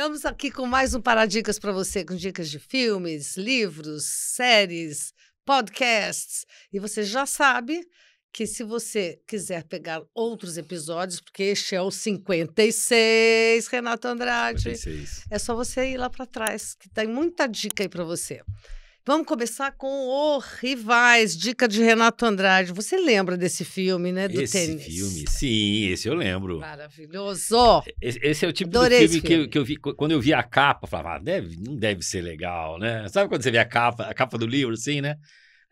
Estamos aqui com mais um Paradicas para você, com dicas de filmes, livros, séries, podcasts. E você já sabe que se você quiser pegar outros episódios, porque este é o 56, Renato Andrade, 56. é só você ir lá para trás, que tem muita dica aí para você. Vamos começar com o Rivais, dica de Renato Andrade. Você lembra desse filme, né, do tênis? Esse filme, sim, esse eu lembro. Maravilhoso! Esse é o tipo Adorei do filme que eu vi, quando eu vi a capa, eu falava, não deve ser legal, né? Sabe quando você vê a capa do livro, assim, né?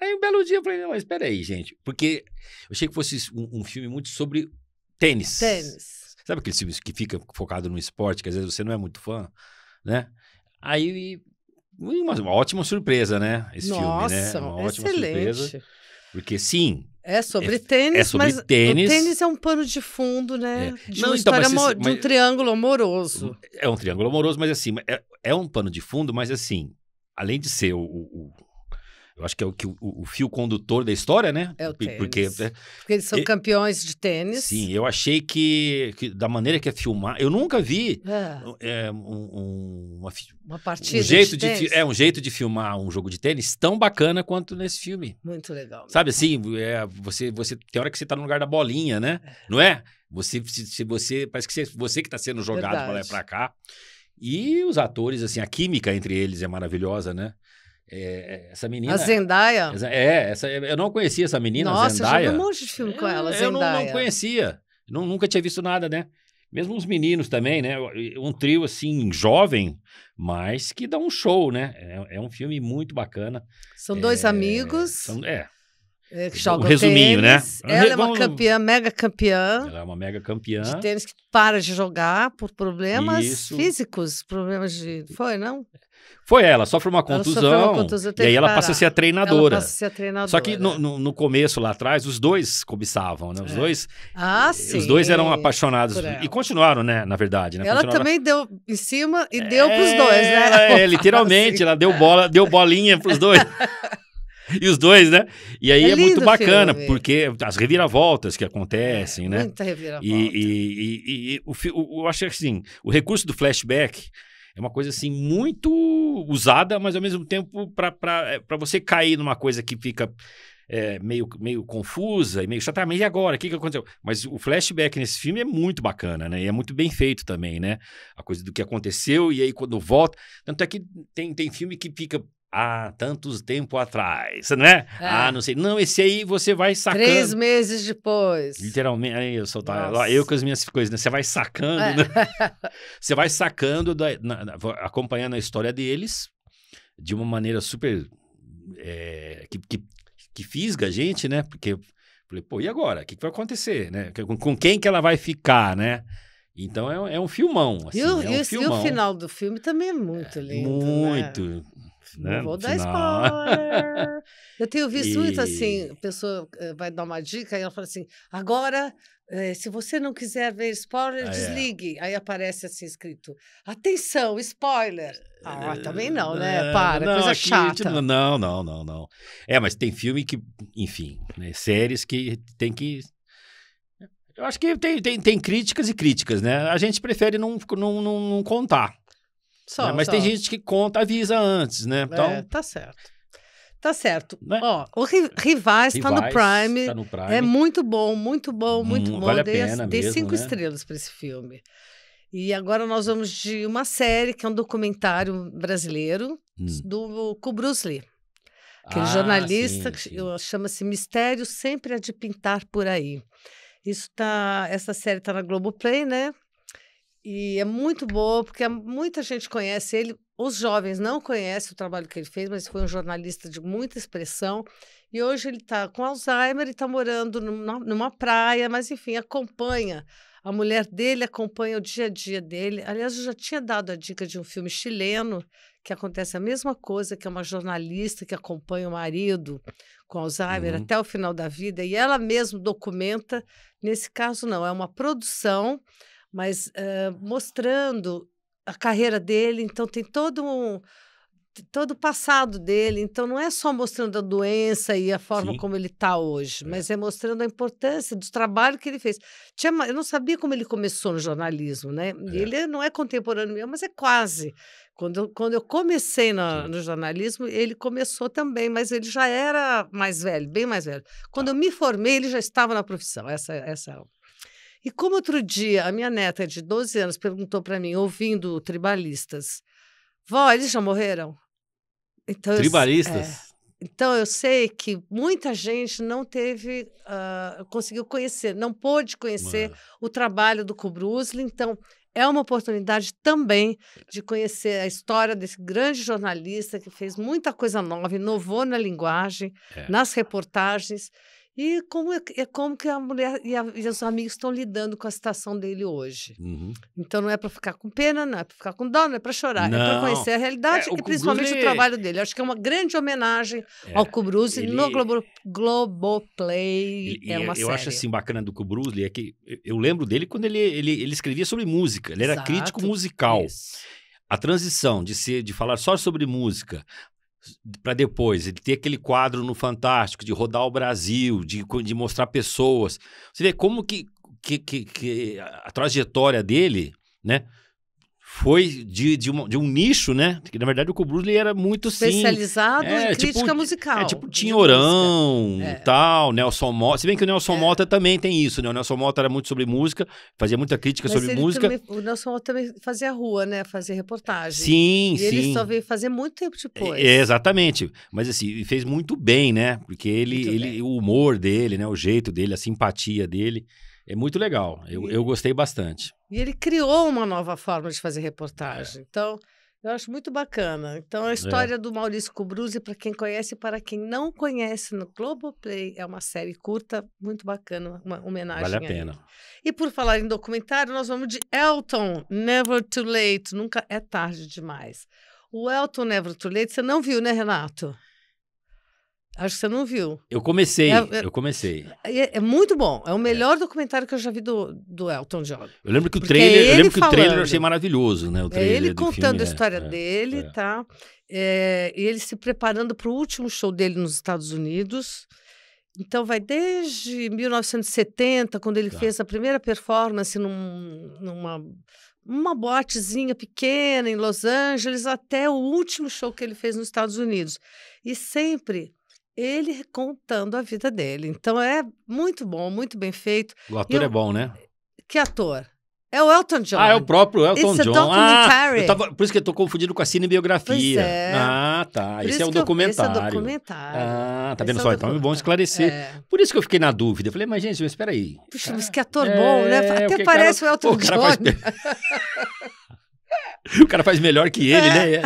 Aí um belo dia eu falei, não, mas espera aí, gente, porque eu achei que fosse um filme muito sobre tênis. Tênis. Sabe aqueles filmes que fica focado no esporte, que às vezes você não é muito fã, né? Aí, uma ótima surpresa, né? Esse filme, né? Uma ótima surpresa. Porque, sim... É sobre tênis, sobre mas tênis. O tênis é um pano de fundo, né? De Não, uma então, história, de um triângulo amoroso. É um triângulo amoroso, mas assim, é um pano de fundo, mas assim, além de ser eu acho que é o fio condutor da história, né? É o tênis. Porque eles são campeões de tênis. Sim, eu achei que da maneira que é filmar, eu nunca vi uma partida de tênis. um jeito de filmar um jogo de tênis tão bacana quanto nesse filme. Muito legal. Sabe assim, você tem hora que você tá no lugar da bolinha, né? Não é? Você parece que você que tá sendo jogado pra lá e pra cá. E os atores, assim, a química entre eles é maravilhosa, né? Essa menina... A Zendaya? Eu não conhecia essa menina, Nossa, Zendaya. eu já vi um monte de filme com ela, Zendaya. Eu não conhecia. Nunca tinha visto nada, né? Mesmo os meninos também, né? Um trio, assim, jovem, mas que dá um show, né? É um filme muito bacana. São dois amigos. Que jogam resuminho, tênis. Né? Ela é uma campeã, mega campeã. Ela é uma mega campeã. De tênis que para de jogar por problemas físicos, problemas de... Foi, não? Foi ela, sofre uma contusão, e aí ela passa a ser a treinadora. Ela passa a ser a treinadora. Só que no começo, lá atrás, os dois cobiçavam, né? Os dois... sim. Os dois eram apaixonados. E continuaram, né? Na verdade, né? Ela também deu em cima e deu pros dois, né? Literalmente, ela deu bolinha pros dois. E os dois, né? E aí é muito bacana, porque as reviravoltas que acontecem, né? Muita reviravolta. Eu acho que assim, o recurso do flashback é uma coisa assim muito usada, mas ao mesmo tempo para você cair numa coisa que fica meio confusa e meio chata. Mas e agora? O que aconteceu? Mas o flashback nesse filme é muito bacana, né? E é muito bem feito também, né? A coisa do que aconteceu e aí quando volta... Tanto é que tem filme que fica... tantos tempo atrás, né? Não sei. Não, esse aí você vai sacando. 3 meses depois. Literalmente, aí eu com as minhas coisas, né? Você vai sacando, né? Você vai sacando, acompanhando a história deles de uma maneira super... que fisga a gente, né? Porque, falei, pô, e agora? O que vai acontecer, né? Com quem que ela vai ficar, né? Então é um filmão, assim, e o final do filme também é muito lindo, muito, né? Não vou dar final... spoiler. Eu tenho visto muito assim, a pessoa vai dar uma dica e ela fala assim, agora, se você não quiser ver spoiler, desligue. Aí aparece assim escrito, atenção, spoiler. Também não, né? Coisa chata. Não. Mas tem filme que, enfim, né, séries que tem que... Eu acho que tem críticas e críticas, né? A gente prefere não contar. Mas tem gente que conta, avisa antes, né? Então, tá certo. Tá certo. Né? O Rivais tá no Prime. Tá no Prime. É muito bom, muito bom, muito bom. Vale a pena dei mesmo, 5 né? estrelas para esse filme. E agora nós vamos de uma série que é um documentário brasileiro com o Bruce Lee. Aquele jornalista que chama-se Mistério Sempre Há de Pintar Por Aí. Essa série tá na Globoplay, né? E é muito boa, porque muita gente conhece ele. Os jovens não conhecem o trabalho que ele fez, mas foi um jornalista de muita expressão. E hoje ele está com Alzheimer e está morando numa praia, mas enfim, acompanha. A mulher dele acompanha o dia a dia dele. Aliás, eu já tinha dado a dica de um filme chileno, que acontece a mesma coisa, que é uma jornalista que acompanha o marido com Alzheimer até o final da vida, e ela mesma documenta. Nesse caso, não, é uma produção, mas mostrando a carreira dele. Então, tem todo todo o passado dele. Então, não é só mostrando a doença e a forma Sim. como ele está hoje, mas é mostrando a importância dos trabalhos que ele fez. Eu não sabia como ele começou no jornalismo, né? E ele não é contemporâneo meu, mas é quase. Quando eu comecei no jornalismo, ele começou também, mas ele já era mais velho, bem mais velho. Quando eu me formei, ele já estava na profissão. E como outro dia, a minha neta de 12 anos perguntou para mim, ouvindo Tribalistas, vó, eles já morreram? Então, Tribalistas? Então, eu sei que muita gente não conseguiu conhecer, não pôde conhecer o trabalho do Kubrusli. Então, é uma oportunidade também de conhecer a história desse grande jornalista que fez muita coisa nova, inovou na linguagem, nas reportagens. E como que a mulher e os amigos estão lidando com a situação dele hoje. Então, não é para ficar com pena, não é para ficar com dó, não é para chorar. Não. É para conhecer a realidade e principalmente o trabalho dele. Acho que é uma grande homenagem ao Kubrusli no Globoplay. Uma série. Eu acho assim bacana do Kubrusli é que eu lembro dele quando ele escrevia sobre música. Ele era crítico musical. Isso. A transição de falar só sobre música para depois ele ter aquele quadro no Fantástico de rodar o Brasil, de mostrar pessoas. Você vê como que a trajetória dele, né, foi de um nicho, né? Que na verdade o Kubrusli era muito especializado em crítica musical. Tipo Tinhorão, tal, Nelson Mota. Se bem que o Nelson Mota também tem isso, né? O Nelson Mota era muito sobre música, fazia muita crítica sobre música. O Nelson Mota também fazia rua, né? Fazia reportagem. Sim, sim. Ele só veio fazer muito tempo depois. Exatamente. Mas assim, fez muito bem, né? Porque o humor dele, né? O jeito dele, a simpatia dele. É muito legal. Eu gostei bastante. E ele criou uma nova forma de fazer reportagem. Então, eu acho muito bacana. Então, a história do Maurício Kubrusli, para quem conhece e para quem não conhece, no Globoplay, é uma série curta, muito bacana, uma homenagem Vale a pena. E por falar em documentário, nós vamos de Elton, Never Too Late, nunca é tarde demais. O Elton, Never Too Late, você não viu, né, Renato? Acho que você não viu. Eu comecei. É muito bom. É o melhor documentário que eu já vi do Elton John. Eu lembro que o trailer eu achei maravilhoso, né? O trailer ele contando a história dele, tá? E ele se preparando para o último show dele nos Estados Unidos. Então, vai desde 1970, quando ele fez a primeira performance numa boatezinha pequena em Los Angeles, até o último show que ele fez nos Estados Unidos. E sempre ele contando a vida dele. Então, é muito bom, muito bem feito. O ator é bom, né? Que ator? É o Elton John. É o próprio Elton John. Por isso que eu tô confundindo com a cinebiografia. Pois é. Tá. Esse é um documentário. Esse é documentário. Tá vendo só? Então é bom esclarecer. Por isso que eu fiquei na dúvida. Eu falei, mas gente, espera aí. Puxa, mas que ator bom, né? Até parece o Elton John. O cara faz melhor que ele, né?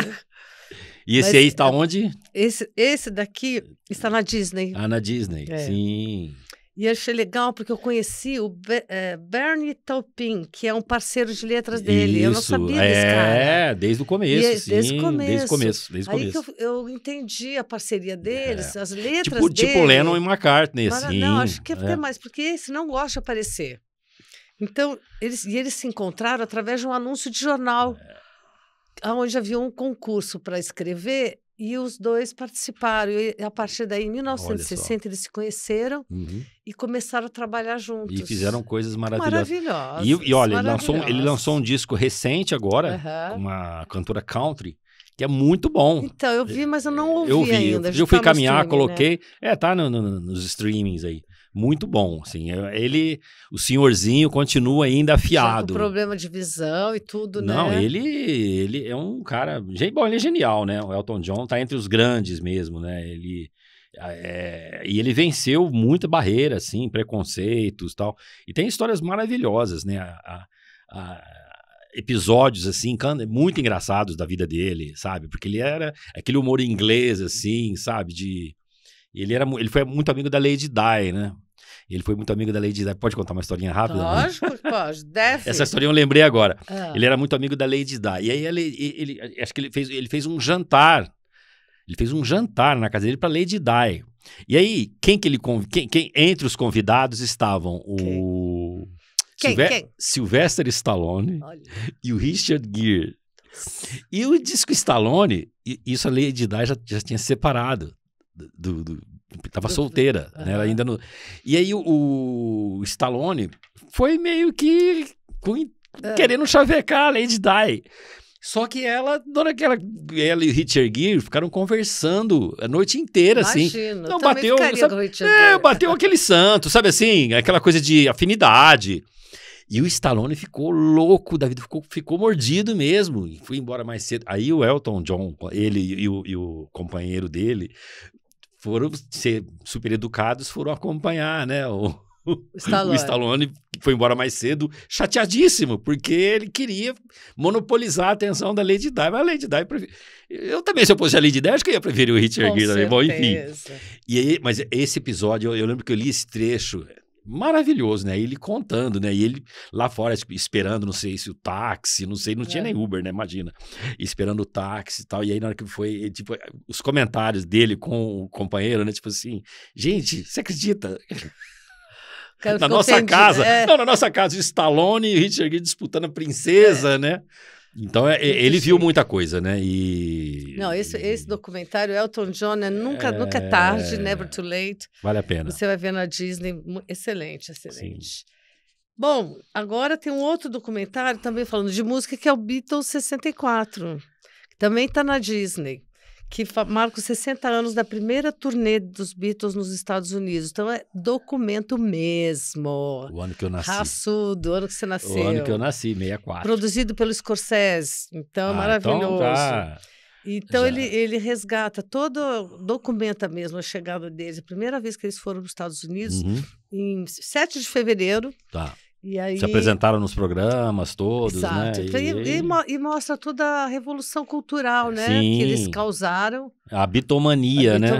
E esse aí está onde? Esse daqui está na Disney. Na Disney, sim. E achei legal porque eu conheci o Bernie Taupin, que é um parceiro de letras dele. Eu não sabia desse cara. Desde o começo, sim. Desde o começo. Aí que eu entendi a parceria deles, as letras dele. Tipo Lennon e McCartney, assim. Não, acho que até mais, porque esse não gosta de aparecer. Então, eles se encontraram através de um anúncio de jornal, onde havia um concurso para escrever, e os dois participaram. E a partir daí, em 1960, eles se conhececeram e começaram a trabalhar juntos. E fizeram coisas maravilhosas. Maravilhosas. E olha, ele lançou um disco recente agora, com uma cantora country, que é muito bom. Então, eu vi, mas eu não ouvi ainda. Eu fui caminhar, coloquei. Né? Tá nos streamings aí. Muito bom, assim. O senhorzinho continua ainda afiado. Já com problema de visão e tudo, né? Não, ele é um cara... Bom, ele é genial, né? O Elton John tá entre os grandes mesmo, né? E ele venceu muita barreira, assim, preconceitos e tal. E tem histórias maravilhosas, né? Episódios, assim, muito engraçados da vida dele, sabe? Porque ele era aquele humor inglês, assim, sabe? Ele foi muito amigo da Lady Di, né? Ele foi muito amigo da Lady Di. Pode contar uma historinha rápida? Lógico, pode, deve. Essa historinha eu lembrei agora. Ele era muito amigo da Lady Di. E aí acho que ele fez um jantar. Ele fez um jantar na casa dele para Lady Di. E aí, quem entre os convidados estavam Quem? Sylvester Stallone e o Richard Gere. E o disco Stallone, isso a Lady Di já tinha se separado. Tava solteira, né? Ela ainda no... E aí o Stallone foi meio que querendo chavecar a Lady Di. Só que ela e o Richard Gere ficaram conversando a noite inteira, assim. Então bateu aquele santo, sabe assim? Aquela coisa de afinidade. E o Stallone ficou louco da vida, ficou mordido mesmo. E foi embora mais cedo. Aí o Elton John, ele e o companheiro dele foram ser super educados, foram acompanhar, né? O Stallone foi embora mais cedo, chateadíssimo, porque ele queria monopolizar a atenção da Lady Di. Mas a Lady Di... Eu também, se eu fosse a Lady Di, acho que eu ia preferir o Richard Gere também. Bom, enfim. Mas esse episódio, eu lembro que eu li esse trecho... Maravilhoso, né? Ele contando, né? E ele lá fora esperando, não sei se o táxi, não sei, não tinha nem Uber, né? Imagina. Esperando o táxi e tal. E aí, na hora que foi, tipo, os comentários dele com o companheiro, né? Tipo assim, gente, você acredita? Na nossa casa, na nossa casa, o Stallone e o Richard Gere disputando a princesa, né? Então, ele viu muita coisa, né? Não, esse documentário, Elton John, nunca é tarde, Never Too Late. Vale a pena. Você vai ver na Disney, excelente. Sim. Bom, agora tem um outro documentário também falando de música, que é o Beatles 64, que também está na Disney, que marca os 60 anos da primeira turnê dos Beatles nos Estados Unidos. Então, é documento mesmo. O ano que eu nasci. Raçudo, o ano que você nasceu. O ano que eu nasci, 64. Produzido pelo Scorsese. Então, é maravilhoso. Então ele resgata documenta mesmo a chegada deles. A primeira vez que eles foram para os Estados Unidos, em 7 de fevereiro. Tá. E aí... Se apresentaram nos programas todos, Exato. né? E mostra toda a revolução cultural, né? Sim. Que eles causaram. A bitomania, né?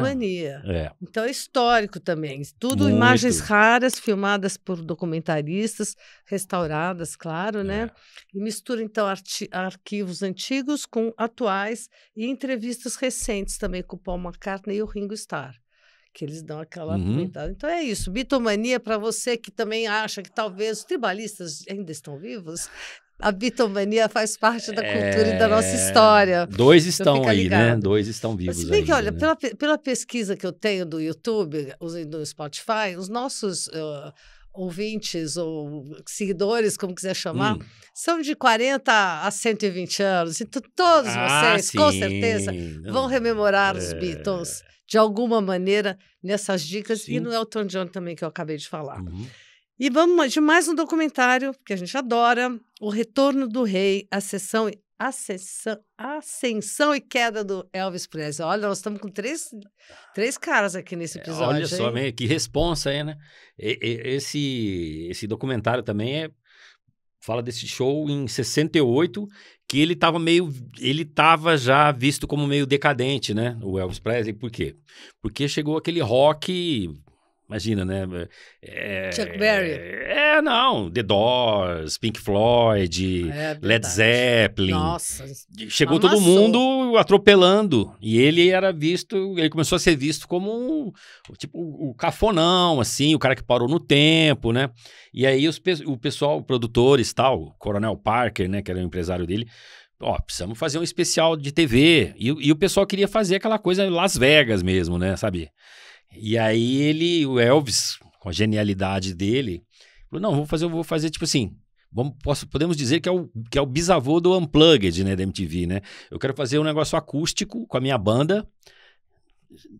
Então é histórico também. Tudo muito. Imagens raras, filmadas por documentaristas, restauradas, claro, né? E mistura, então, arquivos antigos com atuais e entrevistas recentes também com o Paul McCartney e o Ringo Starr, que eles dão aquela comentada. Então é isso, bitomania, para você que também acha que talvez os tribalistas ainda estão vivos, a bitomania faz parte da cultura e da nossa história. 2 estão aí, né? 2 estão vivos. Se bem que, olha, né? pela pesquisa que eu tenho do YouTube, do Spotify, os nossos ouvintes ou seguidores, como quiser chamar, são de 40 a 120 anos. Então, todos vocês, com certeza, vão rememorar os Beatles de alguma maneira nessas dicas. Sim. E no Elton John também, que eu acabei de falar. E vamos de mais um documentário que a gente adora, O Retorno do Rei, Ascensão e Queda do Elvis Presley. Olha, nós estamos com três caras aqui nesse episódio. Olha só, que responsa aí, né? Esse documentário também fala desse show em 68, que ele estava já visto como meio decadente, né? O Elvis Presley, por quê? Porque chegou aquele rock, imagina, né? Chuck Berry. Não, The Doors, Pink Floyd, Led Zeppelin. Nossa. Chegou todo mundo atropelando, e ele começou a ser visto como o cafonão, assim, o cara que parou no tempo, né? E aí o pessoal, produtores tal, o Coronel Parker, né, que era o empresário dele, precisamos fazer um especial de TV. E o pessoal queria fazer aquela coisa Las Vegas mesmo, né, sabe? E aí o Elvis, com a genialidade dele, falou, não, vou fazer tipo assim, podemos dizer que é o bisavô do Unplugged, né, da MTV, né? Eu quero fazer um negócio acústico com a minha banda,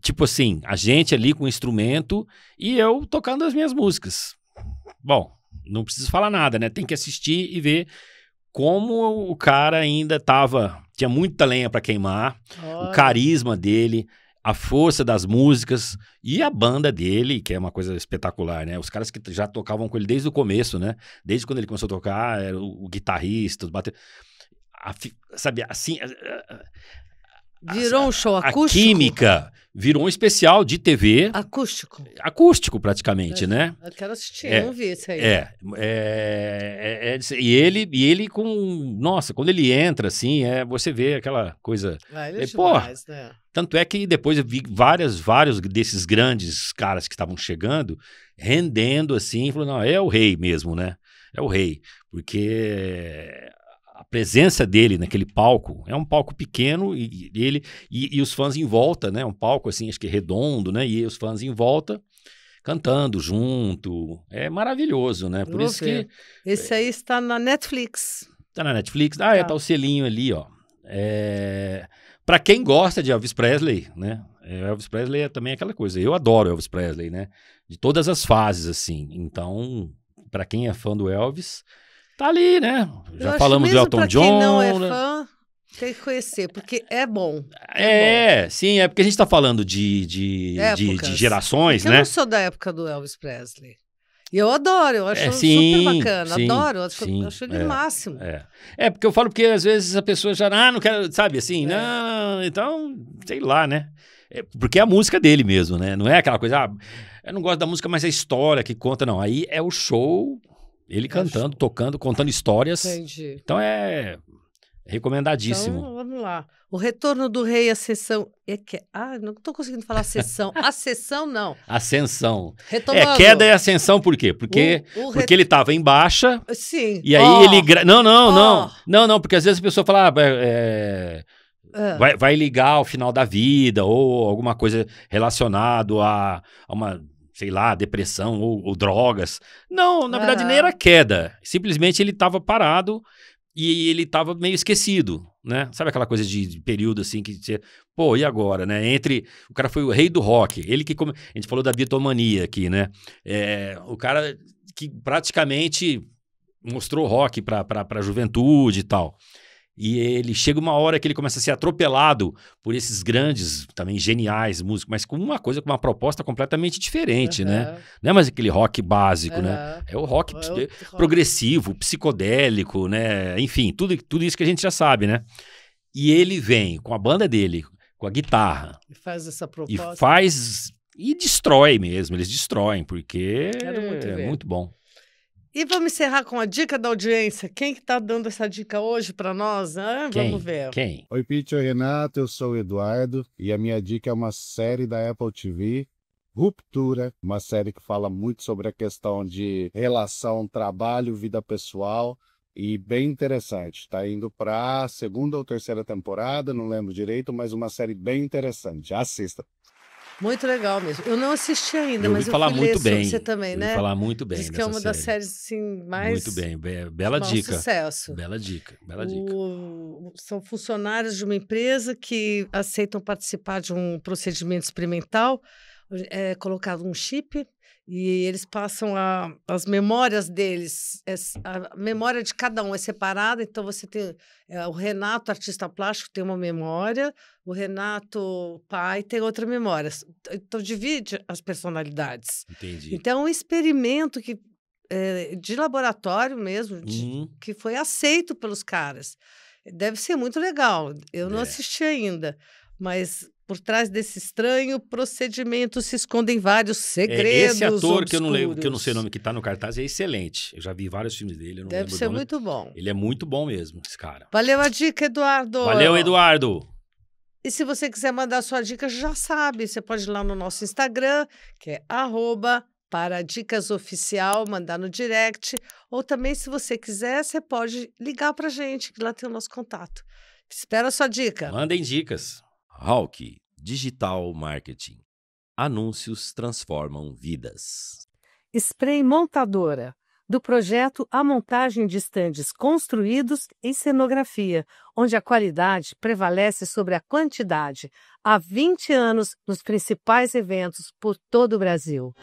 tipo assim, a gente ali com o instrumento e eu tocando as minhas músicas. Bom, não preciso falar nada, né? Tem que assistir e ver como o cara ainda tinha muita lenha para queimar, o carisma dele, a força das músicas e a banda dele, que é uma coisa espetacular, né? Os caras que já tocavam com ele desde o começo, né? Desde quando ele começou a tocar, era o guitarrista, sabe, assim... Virou um show acústico? A química virou um especial de TV. Acústico, praticamente, né? Eu quero assistir, não vi isso aí. E ele com... Nossa, quando ele entra, assim, você vê aquela coisa... Ele é demais, né? Tanto é que depois eu vi vários desses grandes caras que estavam chegando, rendendo, assim, falando, não, é o rei mesmo, né? É o rei. Porque a presença dele naquele palco, é um palco pequeno e os fãs em volta, né? Um palco assim, acho que redondo, né? E os fãs em volta cantando junto. É maravilhoso, né? Por isso que... Esse aí está na Netflix. Tá na Netflix? Tá o selinho ali, ó. Pra quem gosta de Elvis Presley, né? Elvis Presley é também aquela coisa. Eu adoro Elvis Presley, né? De todas as fases, assim. Então, pra quem é fã do Elvis, tá ali, né? Já falamos do Elton John. Quem não é fã, tem que conhecer, porque é bom. Sim, é porque a gente tá falando de gerações, né? Eu não sou da época do Elvis Presley. E eu adoro, eu acho super bacana, adoro, acho ele o máximo. Porque eu falo porque às vezes a pessoa já, não quero, sabe, assim, não, então, sei lá, né? Porque é a música dele mesmo, né? Não é aquela coisa, eu não gosto da música, mas é a história que conta, não. Aí é o show, ele cantando, tocando, contando histórias. Entendi. Então é recomendadíssimo. Então, vamos lá. O Retorno do Rei, a Sessão... não estou conseguindo falar sessão. Ascensão, não. Ascensão. Retomando. Queda e ascensão, por quê? Porque ele estava em baixa. Sim. E aí ele... Não, porque às vezes a pessoa fala... Vai ligar ao final da vida ou alguma coisa relacionado a uma... sei lá, depressão ou drogas. Não, na verdade nem era queda. Simplesmente ele estava parado e ele estava meio esquecido, né? Sabe aquela coisa de período assim que você... Pô, e agora, né? O cara foi o rei do rock. Ele que... A gente falou da Beatlemania aqui, né? O cara que praticamente mostrou rock para a juventude e tal. E ele chega uma hora que ele começa a ser atropelado por esses grandes, também geniais músicos, mas com uma proposta completamente diferente, né? Não é mais aquele rock básico, né? É o rock progressivo, psicodélico, né? Enfim, tudo isso que a gente já sabe, né? E ele vem com a banda dele, com a guitarra. E faz essa proposta. E destrói mesmo, eles destroem, porque muito bom. E vamos encerrar com a dica da audiência. Quem que está dando essa dica hoje para nós? Vamos ver. Quem? Oi, Pete, oi, Renato, eu sou o Eduardo e a minha dica é uma série da Apple TV, Ruptura, uma série que fala muito sobre a questão de relação, trabalho, vida pessoal e bem interessante. Está indo para a 2ª ou 3ª temporada, não lembro direito, mas uma série bem interessante. Assista. Muito legal mesmo. Eu não assisti ainda, mas eu falar muito bem. Você também, né? Eu falar muito bem. Diz que é uma das séries assim, mais... Muito bem, bela dica. Sucesso. Bela dica. São funcionários de uma empresa que aceitam participar de um procedimento experimental, é colocado um chip e eles passam as memórias deles, a memória de cada um é separada, então você tem o Renato, artista plástico, tem uma memória, o Renato pai tem outra memória, então divide as personalidades. Entendi. Então é um experimento de laboratório mesmo, que foi aceito pelos caras. Deve ser muito legal, eu não assisti ainda, mas... Por trás desse estranho procedimento se escondem vários segredos. Esse ator obscuros. que eu não sei o nome, que está no cartaz, é excelente. Eu já vi vários filmes dele. Eu não Deve ser muito bom. Ele é muito bom mesmo, esse cara. Valeu a dica, Eduardo. Valeu, Eduardo. E se você quiser mandar sua dica, já sabe. Você pode ir lá no nosso Instagram, que é @paradicas_oficial, mandar no direct. Ou também, se você quiser, você pode ligar para a gente, que lá tem o nosso contato. Espera a sua dica. Mandem dicas. Hawk Digital Marketing. Anúncios transformam vidas. Spray Montadora. Do projeto à montagem de estandes construídos em cenografia, onde a qualidade prevalece sobre a quantidade. Há 20 anos nos principais eventos por todo o Brasil.